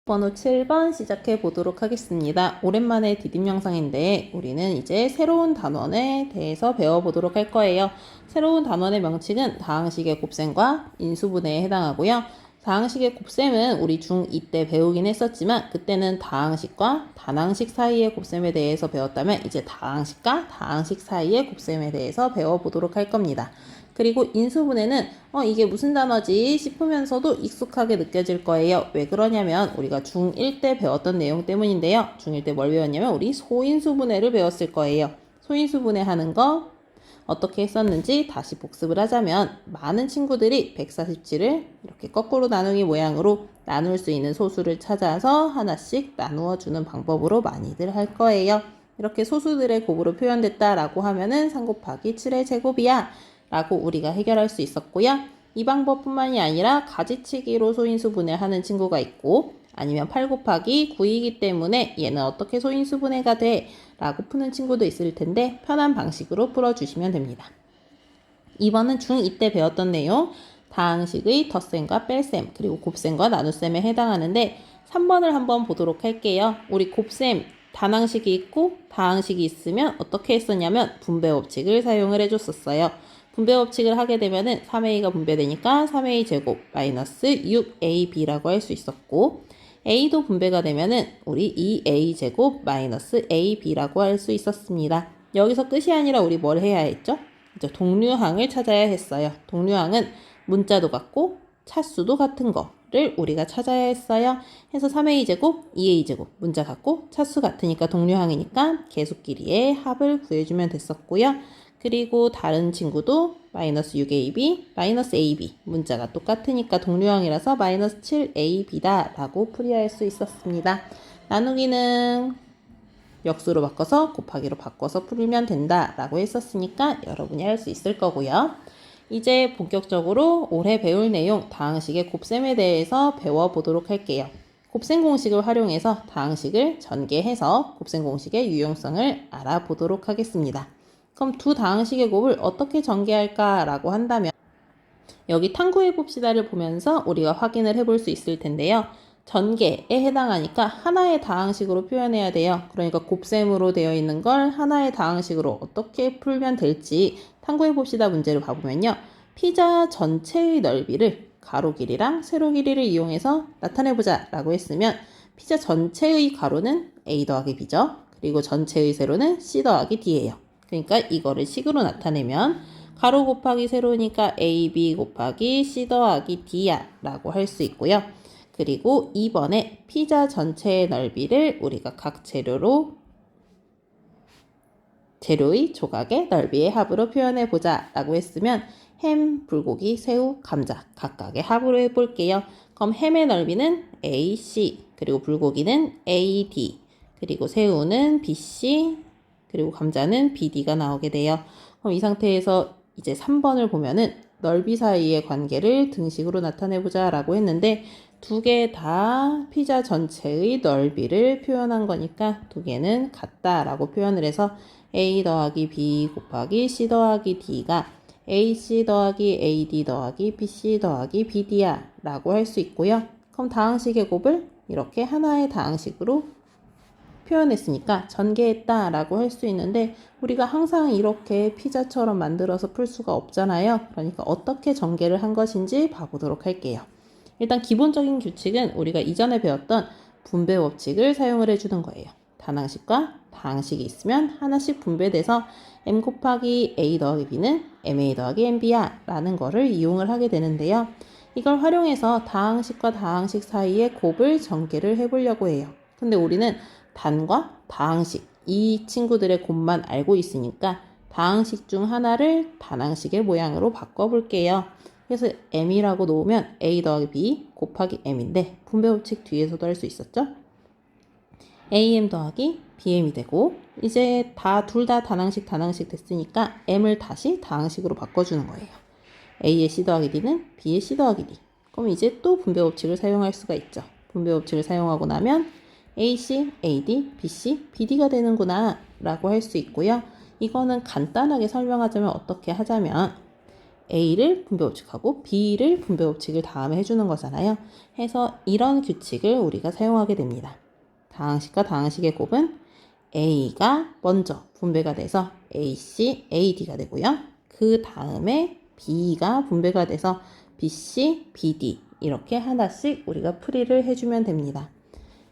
번호 7번 시작해 보도록 하겠습니다. 오랜만에 디딤 영상인데 우리는 이제 새로운 단원에 대해서 배워보도록 할 거예요. 새로운 단원의 명칭은 다항식의 곱셈과 인수분해에 해당하고요. 다항식의 곱셈은 우리 중2 때 배우긴 했었지만 그때는 다항식과 단항식 사이의 곱셈에 대해서 배웠다면 이제 다항식과 다항식 사이의 곱셈에 대해서 배워보도록 할 겁니다. 그리고 인수분해는 이게 무슨 단어지 싶으면서도 익숙하게 느껴질 거예요. 왜 그러냐면 우리가 중1 때 배웠던 내용 때문인데요. 중1 때 뭘 배웠냐면 우리 소인수분해를 배웠을 거예요. 소인수분해 하는 거 어떻게 했었는지 다시 복습을 하자면 많은 친구들이 147을 이렇게 거꾸로 나누기 모양으로 나눌 수 있는 소수를 찾아서 하나씩 나누어 주는 방법으로 많이들 할 거예요. 이렇게 소수들의 곱으로 표현됐다라고 하면은 3 곱하기 7의 제곱이야 라고 우리가 해결할 수 있었고요. 이 방법뿐만이 아니라 가지치기로 소인수분해하는 친구가 있고 아니면 8 곱하기 9이기 때문에 얘는 어떻게 소인수분해가 돼? 라고 푸는 친구도 있을 텐데 편한 방식으로 풀어주시면 됩니다. 2번은 중2 때 배웠던 내용 다항식의 덧셈과 뺄셈 그리고 곱셈과 나눗셈에 해당하는데 3번을 한번 보도록 할게요. 우리 곱셈 단항식이 있고 다항식이 있으면 어떻게 했었냐면 분배 법칙을 사용을 해줬었어요. 분배 법칙을 하게 되면은 3a가 분배되니까 3a 제곱 마이너스 6ab라고 할 수 있었고 a도 분배가 되면은 우리 2a 제곱 마이너스 ab라고 할 수 있었습니다. 여기서 끝이 아니라 우리 뭘 해야 했죠? 동류항을 찾아야 했어요. 동류항은 문자도 같고 차수도 같은 거를 우리가 찾아야 했어요. 해서 3a 제곱, 2a 제곱 문자 같고 차수 같으니까 동류항이니까 계수끼리의 합을 구해주면 됐었고요. 그리고 다른 친구도 마이너스 6ab, 마이너스 ab 문자가 똑같으니까 동류항이라서 마이너스 7ab다 라고 풀이할 수 있었습니다. 나누기는 역수로 바꿔서 곱하기로 바꿔서 풀면 된다 라고 했었으니까 여러분이 할 수 있을 거고요. 이제 본격적으로 올해 배울 내용 다항식의 곱셈에 대해서 배워보도록 할게요. 곱셈 공식을 활용해서 다항식을 전개해서 곱셈 공식의 유용성을 알아보도록 하겠습니다. 그럼 두 다항식의 곱을 어떻게 전개할까 라고 한다면 여기 탐구해봅시다를 보면서 우리가 확인을 해볼 수 있을 텐데요. 전개에 해당하니까 하나의 다항식으로 표현해야 돼요. 그러니까 곱셈으로 되어 있는 걸 하나의 다항식으로 어떻게 풀면 될지 탐구해봅시다 문제를 봐보면요. 피자 전체의 넓이를 가로 길이랑 세로 길이를 이용해서 나타내보자 라고 했으면 피자 전체의 가로는 a 더하기 b죠. 그리고 전체의 세로는 c 더하기 d예요. 그러니까 이거를 식으로 나타내면 가로 곱하기 세로니까 ab 곱하기 c 더하기 d야 라고 할 수 있고요. 그리고 2번에 피자 전체의 넓이를 우리가 각 재료의 조각의 넓이의 합으로 표현해보자 라고 했으면 햄, 불고기, 새우, 감자 각각의 합으로 해볼게요. 그럼 햄의 넓이는 AC 그리고 불고기는 AD 그리고 새우는 BC 그리고 감자는 BD가 나오게 돼요. 그럼 이 상태에서 이제 3번을 보면은 넓이 사이의 관계를 등식으로 나타내보자 라고 했는데 두 개 다 피자 전체의 넓이를 표현한 거니까 두 개는 같다 라고 표현을 해서 A 더하기 B 곱하기 C 더하기 D가 AC 더하기 AD 더하기 BC 더하기 BD야 라고 할 수 있고요. 그럼 다항식의 곱을 이렇게 하나의 다항식으로 표현했으니까 전개했다 라고 할 수 있는데 우리가 항상 이렇게 피자처럼 만들어서 풀 수가 없잖아요. 그러니까 어떻게 전개를 한 것인지 봐보도록 할게요. 일단 기본적인 규칙은 우리가 이전에 배웠던 분배 법칙을 사용을 해주는 거예요. 단항식과 다항식이 있으면 하나씩 분배돼서 m 곱하기 a 더하기 b는 ma 더하기 mb야 라는 거를 이용을 하게 되는데요. 이걸 활용해서 다항식과 다항식 사이의 곱을 전개를 해보려고 해요. 근데 우리는 단과 다항식 이 친구들의 곱만 알고 있으니까 다항식 중 하나를 단항식의 모양으로 바꿔볼게요. 그래서 m이라고 놓으면 a 더하기 b 곱하기 m인데 분배 법칙 뒤에서도 할 수 있었죠? am 더하기 bm이 되고 이제 둘 다 단항식 됐으니까 m을 다시 다항식으로 바꿔주는 거예요. a의 c 더하기 d는 b의 c 더하기 d. 그럼 이제 또 분배 법칙을 사용할 수가 있죠. 분배 법칙을 사용하고 나면 AC, AD, BC, BD가 되는구나 라고 할 수 있고요. 이거는 간단하게 설명하자면 어떻게 하자면 A를 분배법칙하고 B를 분배법칙을 다음에 해주는 거잖아요. 해서 이런 규칙을 우리가 사용하게 됩니다. 다항식과 다항식의 곱은 A가 먼저 분배가 돼서 AC, AD가 되고요. 그 다음에 B가 분배가 돼서 BC, BD 이렇게 하나씩 우리가 풀이를 해주면 됩니다.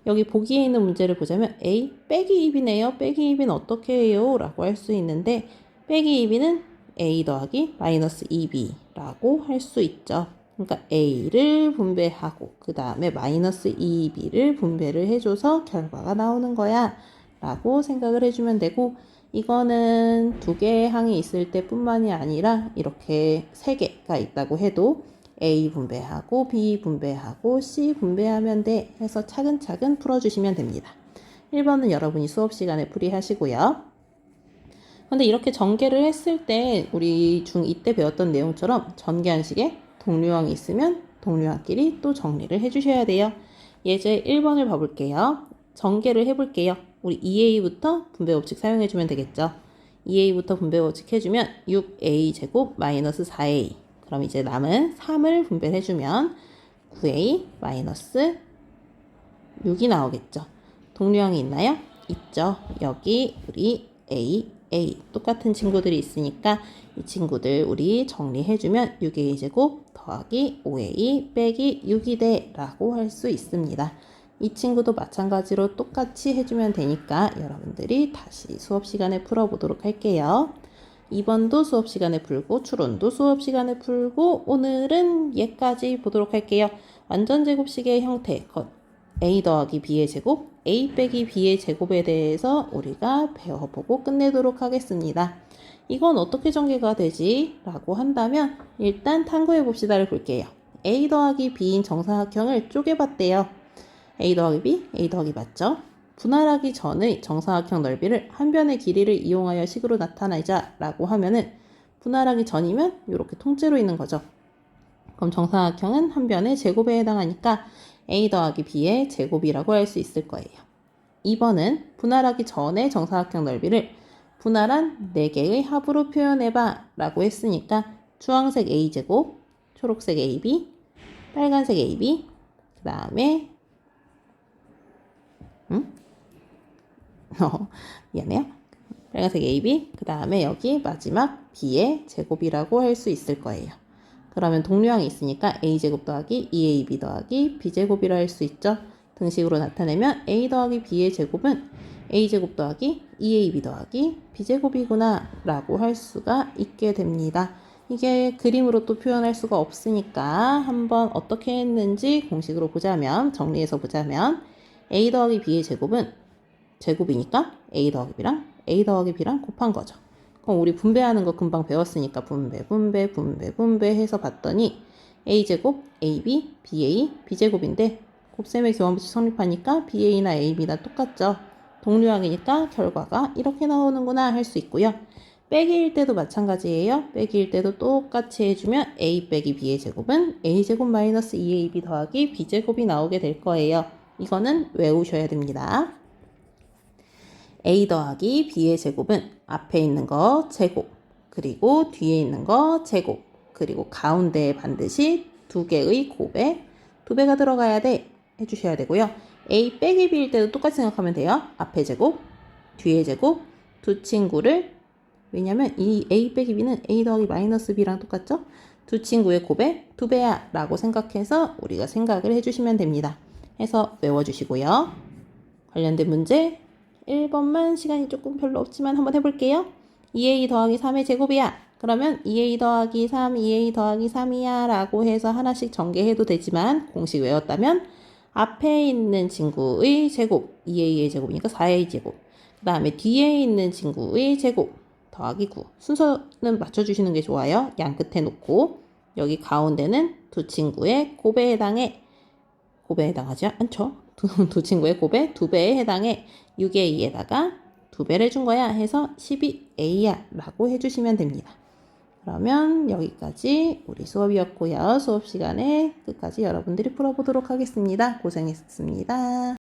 여기 보기에 있는 문제를 보자면 A 빼기 2B네요. 빼기 2B는 어떻게 해요? 라고 할 수 있는데 빼기 2B는 A 더하기 마이너스 2B라고 할 수 있죠. 그러니까 A를 분배하고 그 다음에 마이너스 2B를 분배를 해줘서 결과가 나오는 거야 라고 생각을 해주면 되고 이거는 두 개의 항이 있을 때 뿐만이 아니라 이렇게 세 개가 있다고 해도 A 분배하고 B 분배하고 C 분배하면 돼 해서 차근차근 풀어주시면 됩니다. 1번은 여러분이 수업 시간에 풀이하시고요. 근데 이렇게 전개를 했을 때 우리 중2 때 배웠던 내용처럼 전개항식에 동류항이 있으면 동류항끼리 또 정리를 해주셔야 돼요. 예제 1번을 봐볼게요. 전개를 해볼게요. 우리 2a부터 분배법칙 사용해주면 되겠죠. 2a부터 분배법칙 해주면 6a 제곱 마이너스 4a 그럼 이제 남은 3을 분배를 해주면 9a 마이너스 6이 나오겠죠. 동류항이 있나요? 있죠. 여기 우리 a, a 똑같은 친구들이 있으니까 이 친구들 우리 정리해주면 6a 제곱 더하기 5a 빼기 6이 돼 라고 할 수 있습니다. 이 친구도 마찬가지로 똑같이 해주면 되니까 여러분들이 다시 수업 시간에 풀어보도록 할게요. 2번도 수업 시간에 풀고 추론도 수업 시간에 풀고 오늘은 얘까지 보도록 할게요. 완전제곱식의 형태 A 더하기 B의 제곱, A 빼기 B의 제곱에 대해서 우리가 배워보고 끝내도록 하겠습니다. 이건 어떻게 전개가 되지? 라고 한다면 일단 탐구해 봅시다를 볼게요. A 더하기 B인 정사각형을 쪼개봤대요. A 더하기 B, A 더하기 맞죠? 분할하기 전의 정사각형 넓이를 한 변의 길이를 이용하여 식으로 나타내자 라고 하면은 분할하기 전이면 이렇게 통째로 있는 거죠. 그럼 정사각형은 한 변의 제곱에 해당하니까 A 더하기 B의 제곱이라고 할 수 있을 거예요. 2번은 분할하기 전의 정사각형 넓이를 분할한 4개의 합으로 표현해봐 라고 했으니까 주황색 A제곱, 초록색 AB, 빨간색 AB, 그 다음에 미안해요. 빨간색 AB, 그 다음에 여기 마지막 B의 제곱이라고 할 수 있을 거예요. 그러면 동류항이 있으니까 A제곱 더하기 2AB 더하기 B제곱이라 할 수 있죠. 등식으로 나타내면 A 더하기 B의 제곱은 A제곱 더하기 2AB 더하기 B제곱이구나 라고 할 수가 있게 됩니다. 이게 그림으로 또 표현할 수가 없으니까 한번 어떻게 했는지 공식으로 보자면, 정리해서 보자면 A 더하기 B의 제곱은 제곱이니까 A 더하기 B랑 A 더하기 B랑 곱한 거죠. 그럼 우리 분배하는 거 금방 배웠으니까 분배 해서 봤더니 A제곱, AB, BA, B제곱인데 곱셈의 교환법칙 성립하니까 BA나 AB나 똑같죠. 동류항이니까 결과가 이렇게 나오는구나 할 수 있고요. 빼기일 때도 마찬가지예요. 빼기일 때도 똑같이 해주면 A 빼기 B의 제곱은 A제곱 마이너스 2AB 더하기 B제곱이 나오게 될 거예요. 이거는 외우셔야 됩니다. A 더하기 B의 제곱은 앞에 있는 거 제곱, 그리고 뒤에 있는 거 제곱, 그리고 가운데에 반드시 두 개의 곱에 2배가 들어가야 돼 해주셔야 되고요. A 빼기 B일 때도 똑같이 생각하면 돼요. 앞에 제곱, 뒤에 제곱, 두 친구를, 왜냐면 이 A 빼기 B는 A 더하기 마이너스 B랑 똑같죠? 두 친구의 곱에 2배야 라고 생각해서 우리가 생각을 해주시면 됩니다. 해서 외워주시고요. 관련된 문제 1번만 시간이 조금 별로 없지만 한번 해볼게요. 2a 더하기 3의 제곱이야. 그러면 2a 더하기 3, 2a 더하기 3이야 라고 해서 하나씩 전개해도 되지만 공식 외웠다면 앞에 있는 친구의 제곱, 2a의 제곱이니까 4a 제곱, 그 다음에 뒤에 있는 친구의 제곱 더하기 9. 순서는 맞춰주시는 게 좋아요. 양 끝에 놓고 여기 가운데는 두 친구의 곱에 해당하지 않죠? 두 친구의 곱에 2배에 해당해 6a에다가 2배를 해준 거야 해서 12a야 라고 해주시면 됩니다. 그러면 여기까지 우리 수업이었고요. 수업 시간에 끝까지 여러분들이 풀어보도록 하겠습니다. 고생했습니다.